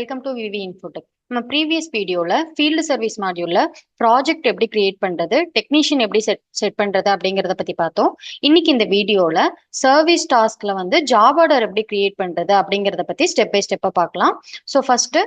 Welcome to VV Infotech. நம்ம previous வீடியோல field service மாடியூல்ல ப்ராஜெக்ட் எப்படி கிரியேட் பண்றது, டெக்னீஷியன் எப்படி செட் பண்றது அப்படிங்கறத பத்தி பார்த்தோம். இன்னைக்கு இந்த வீடியோல சர்வீஸ் டாஸ்க்ல வந்து ஜாப் ஆர்டர் எப்படி கிரியேட் பண்றது அப்படிங்கறத பத்தி ஸ்டெப் பை ஸ்டெப்பா பார்க்கலாம். ஸோ ஃபர்ஸ்ட்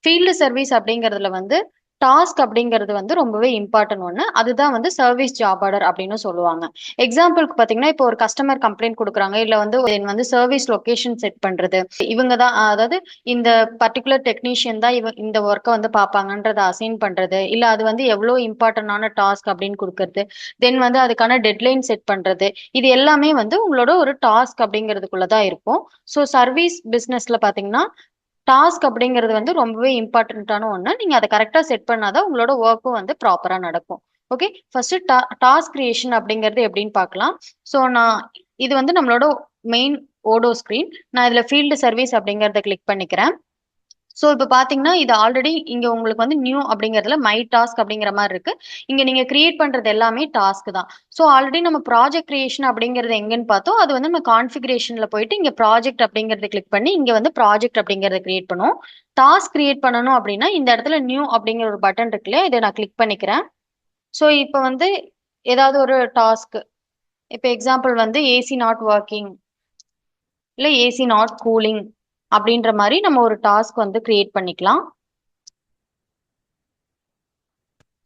ஃபீல்டு சர்வீஸ் அப்படிங்கறதுல வந்து டாஸ்க் அப்படிங்கிறது வந்து ரொம்பவே இம்பார்ட்டன்ட் ஒன்று. அதுதான் வந்து சர்வீஸ் ஜாப் ஆர்டர் அப்படின்னு சொல்லுவாங்க. எக்ஸாம்பிளுக்கு பார்த்தீங்கன்னா, இப்போ ஒரு கஸ்டமர் கம்ப்ளைண்ட் கொடுக்குறாங்க, இல்லை வந்து சர்வீஸ் லொகேஷன் செட் பண்றது, இவங்க தான் அதாவது இந்த பர்டிகுலர் டெக்னீஷியன் தான் இந்த ஒர்க்கை வந்து பார்ப்பாங்கன்றத அசைன் பண்றது, இல்லை அது வந்து எவ்வளோ இம்பார்ட்டன்டான டாஸ்க் அப்படின்னு கொடுக்கறது, தென் வந்து அதுக்கான டெட்லைன் செட் பண்றது, இது எல்லாமே வந்து உங்களோட ஒரு டாஸ்க் அப்படிங்கிறதுக்குள்ள தான் இருக்கும். ஸோ சர்வீஸ் பிஸ்னஸ்ல பார்த்தீங்கன்னா டாஸ்க் அப்படிங்கிறது வந்து ரொம்பவே இம்பார்ட்டன்டான ஒன்று. நீங்க அதை கரெக்டாக செட் பண்ணாதான் உங்களோட ஒர்க்கும் வந்து ப்ராப்பராக நடக்கும். ஓகே, ஃபர்ஸ்ட் டாஸ்க் கிரியேஷன் அப்படிங்கிறது எப்படின்னு பார்க்கலாம். ஸோ இது வந்து நம்மளோட மெயின் ஓடோ ஸ்கிரீன். நான் இதுல ஃபீல்டு சர்வீஸ் அப்படிங்கறத கிளிக் பண்ணிக்கிறேன். ஸோ இப்போ பார்த்தீங்கன்னா இது ஆல்ரெடி இங்கே உங்களுக்கு வந்து நியூ அப்படிங்கிறதுல மை டாஸ்க் அப்படிங்கிற மாதிரி இருக்கு. இங்கே நீங்கள் கிரியேட் பண்ணுறது எல்லாமே டாஸ்க் தான். ஸோ ஆல்ரெடி நம்ம ப்ராஜெக்ட் கிரியேஷன் அப்படிங்கிறது எங்கன்னு பார்த்தோம். அது வந்து நம்ம கான்ஃபிகரேஷனில் போயிட்டு இங்கே ப்ராஜெக்ட் அப்படிங்கிறத கிளிக் பண்ணி இங்கே வந்து ப்ராஜெக்ட் அப்படிங்கிறத கிரியேட் பண்ணுவோம். டாஸ்க் கிரியேட் பண்ணணும் அப்படின்னா இந்த இடத்துல நியூ அப்படிங்கிற ஒரு பட்டன் இருக்குல்லையா, இதை நான் கிளிக் பண்ணிக்கிறேன். ஸோ இப்போ வந்து ஏதாவது ஒரு டாஸ்க், இப்போ எக்ஸாம்பிள் வந்து ஏசி நாட் ஒர்க்கிங் இல்லை ஏசி நாட் கூலிங் அப்படின்ற மாதிரி நம்ம ஒரு டாஸ்க் வந்து கிரியேட் பண்ணிக்கலாம்.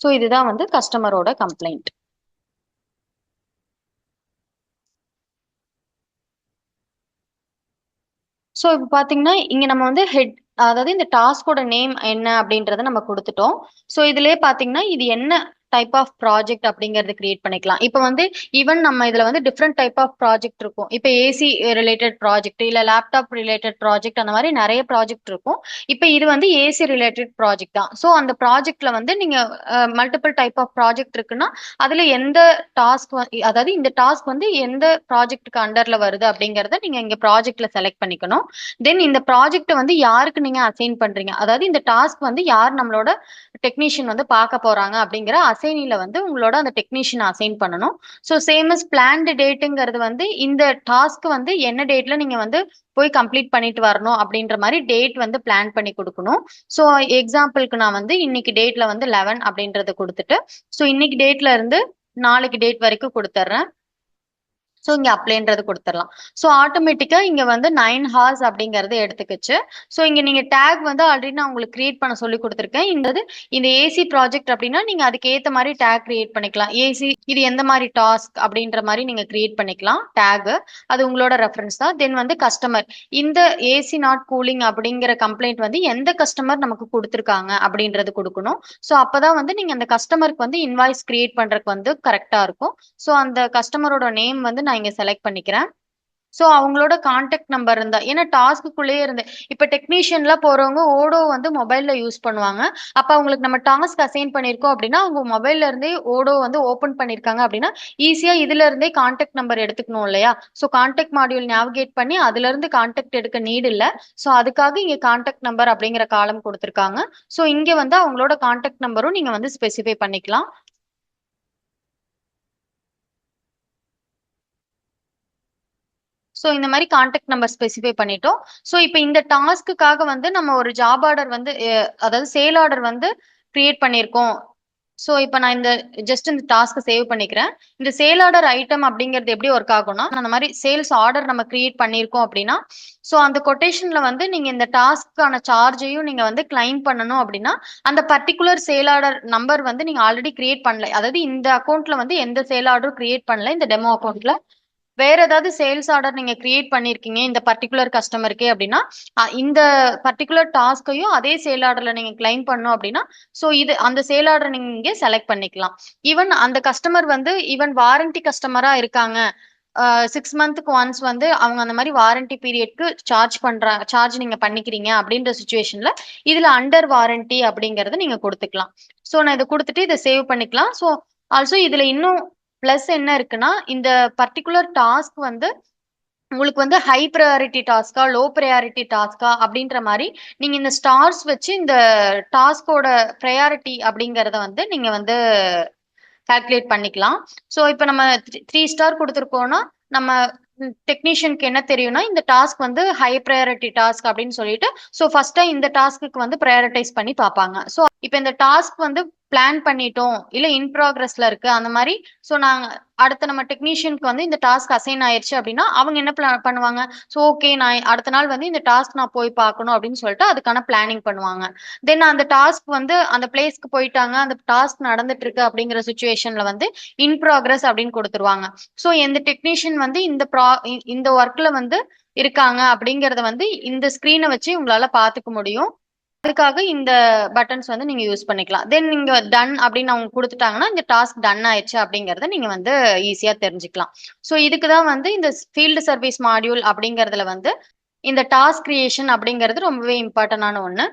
ஸோ இதுதான் வந்து கஸ்டமரோட கம்ப்ளைண்ட். ஸோ இப்போ பார்த்தீங்கன்னா இங்கே நம்ம வந்து ஹெட், அதாவது இந்த டாஸ்கோட நேம் என்ன அப்படின்றத நம்ம கொடுத்துட்டோம். ஸோ இதுலயே பார்த்தீங்கன்னா இது என்ன டைப் ஆஃப் ப்ராஜெக்ட் அப்படிங்கறது கிரியேட் பண்ணிக்கலாம். இப்போ வந்து ஈவன் நம்ம இதுல வந்து டிஃப்ரெண்ட் டைப் ஆஃப் ப்ராஜெக்ட் இருக்கும். இப்போ ஏசி ரிலேட்டட் ப்ராஜெக்ட், இல்ல லேப்டாப் ரிலேட்டட் ப்ராஜெக்ட், அந்த மாதிரி நிறைய ப்ராஜெக்ட் இருக்கும். இப்போ இது வந்து ஏசி ரிலேட்டட் ப்ராஜெக்ட் தான். ஸோ அந்த ப்ராஜெக்ட்ல வந்து நீங்க மல்டிபிள் டைப் ஆஃப் ப்ராஜெக்ட் இருக்குன்னா அதுல எந்த டாஸ்க், அதாவது இந்த டாஸ்க் வந்து எந்த ப்ராஜெக்ட்டுக்கு அண்டர்ல வருது அப்படிங்கறத நீங்க இங்க ப்ராஜெக்ட்ல செலக்ட் பண்ணிக்கணும். தென் இந்த ப்ராஜெக்ட் வந்து யாருக்கு நீங்க அசைன் பண்றீங்க, அதாவது இந்த டாஸ்க் வந்து யார் நம்மளோட டெக்னீஷியன் வந்து பார்க்க போறாங்க அப்படிங்கிற அசைனில வந்து உங்களோட அந்த டெக்னீஷியன் அசைன் பண்ணணும். ஸோ சேமஸ் பிளான்டு டேட்டுங்கிறது வந்து இந்த டாஸ்க் வந்து என்ன டேட்ல நீங்க வந்து போய் கம்ப்ளீட் பண்ணிட்டு வரணும் அப்படின்ற மாதிரி டேட் வந்து பிளான் பண்ணி கொடுக்கணும். ஸோ எக்ஸாம்பிளுக்கு நான் வந்து இன்னைக்கு டேட்ல வந்து 11 அப்படின்றத கொடுத்துட்டு, ஸோ இன்னைக்கு டேட்ல இருந்து நாளைக்கு டேட் வரைக்கும் கொடுத்துட்றேன். ஸோ இங்கே அப்ளைன்றது கொடுத்துடலாம். ஸோ ஆட்டோமேட்டிக்காக இங்கே வந்து 9 ஹார்ஸ் அப்படிங்கிறது எடுத்துக்கிச்சு. ஸோ இங்கே நீங்கள் டேக் வந்து ஆல்ரெடி நான் உங்களுக்கு கிரியேட் பண்ண சொல்லி கொடுத்துருக்கேன். இந்த ஏசி ப்ராஜெக்ட் அப்படின்னா நீங்கள் அதுக்கு ஏற்ற மாதிரி டேக் கிரியேட் பண்ணிக்கலாம். ஏசி இது எந்த மாதிரி டாஸ்க் அப்படின்ற மாதிரி நீங்கள் கிரியேட் பண்ணிக்கலாம் டேக். அது உங்களோட ரெஃபரன்ஸ் தான். தென் வந்து கஸ்டமர், இந்த ஏசி நாட் கூலிங் அப்படிங்கிற கம்ப்ளைண்ட் வந்து எந்த கஸ்டமர் நமக்கு கொடுத்துருக்காங்க அப்படின்றது கொடுக்கணும். ஸோ அப்போதான் வந்து நீங்கள் அந்த கஸ்டமருக்கு வந்து இன்வாய்ஸ் கிரியேட் பண்ணுறதுக்கு வந்து கரெக்டாக இருக்கும். ஸோ அந்த கஸ்டமரோட நேம் வந்து நான் இங்க செலக்ட் பண்ணிக்கிறேன். ஸோ அவங்களோட கான்டாக்ட் நம்பர் இருந்தா, ஏன்னா டாஸ்க்குள்ளேயே இருந்து இப்போ டெக்னீஷியன்ல போறவங்க ஓடோ வந்து மொபைல்ல யூஸ் பண்ணுவாங்க. அப்ப அவங்களுக்கு நம்ம டாஸ்க் அசைன் பண்ணிருக்கோம் அப்படின்னா அவங்க மொபைல்ல இருந்தே ஓடோ வந்து ஓபன் பண்ணிருக்காங்க அப்படின்னா ஈஸியா இதுல இருந்தே கான்டாக்ட் நம்பர் எடுத்துக்கணும் இல்லையா. ஸோ கான்டாக்ட் மாடியூல் நேவிகேட் பண்ணி அதுல இருந்து கான்டாக்ட் எடுக்க நீட் இல்லை. ஸோ அதுக்காக இங்க கான்டாக்ட் நம்பர் அப்படிங்கிற காலம் கொடுத்துருக்காங்க. ஸோ இங்க வந்து அவங்களோட கான்டாக்ட் நம்பரும் நீங்க வந்து ஸ்பெசிஃபை பண்ணிக்கலாம். ஸோ இந்த மாதிரி கான்டாக்ட் நம்பர் ஸ்பெசிஃபை பண்ணிட்டோம். ஸோ இப்போ இந்த டாஸ்க்குக்காக வந்து நம்ம ஒரு ஜாப் ஆர்டர் வந்து அதாவது சேல் ஆர்டர் வந்து கிரியேட் பண்ணியிருக்கோம். ஸோ இப்போ நான் ஜஸ்ட் இந்த டாஸ்க்கு சேவ் பண்ணிக்கிறேன். இந்த சேல் ஆர்டர் ஐட்டம் அப்படிங்கிறது எப்படி ஒர்க் ஆகும்னா, அந்த மாதிரி சேல்ஸ் ஆர்டர் நம்ம கிரியேட் பண்ணியிருக்கோம் அப்படின்னா, ஸோ அந்த கொட்டேஷன்ல வந்து நீங்க இந்த டாஸ்க்கான சார்ஜையும் நீங்க வந்து கிளைம் பண்ணணும் அப்படின்னா அந்த பர்டிகுலர் சேல் ஆர்டர் நம்பர் வந்து நீங்க ஆல்ரெடி கிரியேட் பண்ணல, அதாவது இந்த அக்கௌண்ட்ல வந்து எந்த சேல் ஆர்டரும் கிரியேட் பண்ணல, இந்த டெமோ அக்கௌண்ட்ல வேற ஏதாவது சேல்ஸ் ஆர்டர் நீங்க கிரியேட் பண்ணிருக்கீங்க இந்த பர்டிகுலர் கஸ்டமருக்கே அப்படின்னா இந்த பர்டிகுலர் டாஸ்கையும் அதே சேல் ஆர்டர்ல நீங்க கிளைம் பண்ணோம் அப்படின்னா ஸோ இது அந்த சேல் ஆர்டர் நீங்க இங்கே செலக்ட் பண்ணிக்கலாம். ஈவன் அந்த கஸ்டமர் வந்து ஈவன் வாரண்டி கஸ்டமரா இருக்காங்க, 6 மந்த்துக்கு ஒன்ஸ் வந்து அவங்க அந்த மாதிரி வாரண்டி பீரியட்க்கு சார்ஜ் நீங்க பண்ணிக்கிறீங்க அப்படின்ற சுச்சுவேஷன்ல இதுல அண்டர் வாரண்டி அப்படிங்கறத நீங்க கொடுத்துக்கலாம். ஸோ நான் இதை கொடுத்துட்டு இதை சேவ் பண்ணிக்கலாம். ஸோ ஆல்சோ இதுல இன்னும் பிளஸ் என்ன இருக்குன்னா, இந்த பர்டிகுலர் டாஸ்க் வந்து உங்களுக்கு வந்து ஹை ப்ரையாரிட்டி டாஸ்கா லோ ப்ரையாரிட்டி டாஸ்கா அப்படின்ற மாதிரி நீங்க இந்த ஸ்டார்ஸ் வச்சு இந்த டாஸ்கோட ப்ரையாரிட்டி அப்படிங்கறத வந்து நீங்க வந்து கால்குலேட் பண்ணிக்கலாம். ஸோ இப்போ நம்ம 3 ஸ்டார் கொடுத்துருக்கோம்னா நம்ம டெக்னீஷியனுக்கு என்ன தெரியும்னா இந்த டாஸ்க் வந்து ஹை ப்ரையாரிட்டி டாஸ்க் அப்படின்னு சொல்லிட்டு ஸோ ஃபர்ஸ்டா இந்த டாஸ்க்கு வந்து ப்ரையாரிட்டைஸ் பண்ணி பார்ப்பாங்க. ஸோ இப்போ இந்த டாஸ்க் வந்து பிளான் பண்ணிட்டோம் இல்ல இன் ப்ராக்ரஸ்ல இருக்கு அந்த மாதிரி. ஸோ நாங்க அடுத்த நம்ம டெக்னீஷியனுக்கு வந்து இந்த டாஸ்க் அசைன் ஆயிருச்சு அப்படின்னா அவங்க என்ன பண்ணுவாங்க. ஸோ ஓகே நான் அடுத்த நாள் வந்து இந்த டாஸ்க் நான் போய் பார்க்கணும் அப்படின்னு சொல்லிட்டு அதுக்கான பிளானிங் பண்ணுவாங்க. தென் அந்த டாஸ்க் வந்து அந்த பிளேஸ்க்கு போயிட்டாங்க அந்த டாஸ்க் நடந்துட்டு இருக்கு அப்படிங்கிற சுச்சுவேஷன்ல வந்து இன் ப்ராக்ரஸ் அப்படின்னு கொடுத்துருவாங்க. ஸோ எந்த டெக்னீஷியன் வந்து இந்த ஒர்க்ல வந்து இருக்காங்க அப்படிங்கறத வந்து இந்த ஸ்கிரீனை வச்சு உங்களால பாத்துக்க முடியும். அதுக்காக இந்த பட்டன்ஸ் வந்து நீங்க யூஸ் பண்ணிக்கலாம். தென் நீங்க டன் அப்படின்னு அவங்க கொடுத்துட்டாங்கன்னா இந்த டாஸ்க் டன் ஆயிடுச்சு அப்படிங்கறத நீங்க வந்து ஈஸியா தெரிஞ்சுக்கலாம். ஸோ இதுக்கு தான் வந்து இந்த ஃபீல்டு சர்வீஸ் மாடியூல் அப்படிங்கறதுல வந்து இந்த டாஸ்க் கிரியேஷன் அப்படிங்கிறது ரொம்பவே இம்பார்ட்டன்டான ஒண்ணு.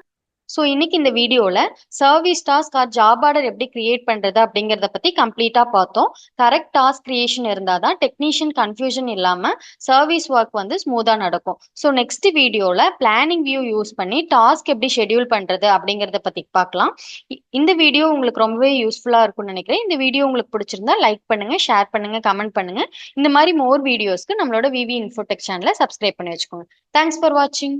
ஸோ இன்னைக்கு இந்த வீடியோல service task or job order எப்படி கிரியேட் பண்றது அப்படிங்கறத பத்தி கம்ப்ளீட்டா பார்த்தோம். கரெக்ட் டாஸ்க் கிரியேஷன் இருந்தாதான் டெக்னீஷியன் கன்ஃபியூஷன் இல்லாம சர்வீஸ் ஒர்க் வந்து ஸ்மூதா நடக்கும். ஸோ நெக்ஸ்ட் வீடியோல பிளானிங் வியூ யூஸ் பண்ணி டாஸ்க் எப்படி ஷெட்யூல் பண்றது அப்படிங்கறத பத்தி பார்க்கலாம். இந்த வீடியோ உங்களுக்கு ரொம்பவே யூஸ்ஃபுல்லா இருக்கும்னு நினைக்கிறேன். இந்த வீடியோ உங்களுக்கு பிடிச்சிருந்தா லைக் பண்ணுங்க, ஷேர் பண்ணுங்க, கமெண்ட் பண்ணுங்க. இந்த மாதிரி மோர் வீடியோஸ்க்கு நம்மளோட விவி இன்ஃபோடெக் சேனலை சப்ஸ்கிரைப் பண்ணி வச்சுக்கோங்க. தேங்க்ஸ் ஃபார் வாட்சிங்.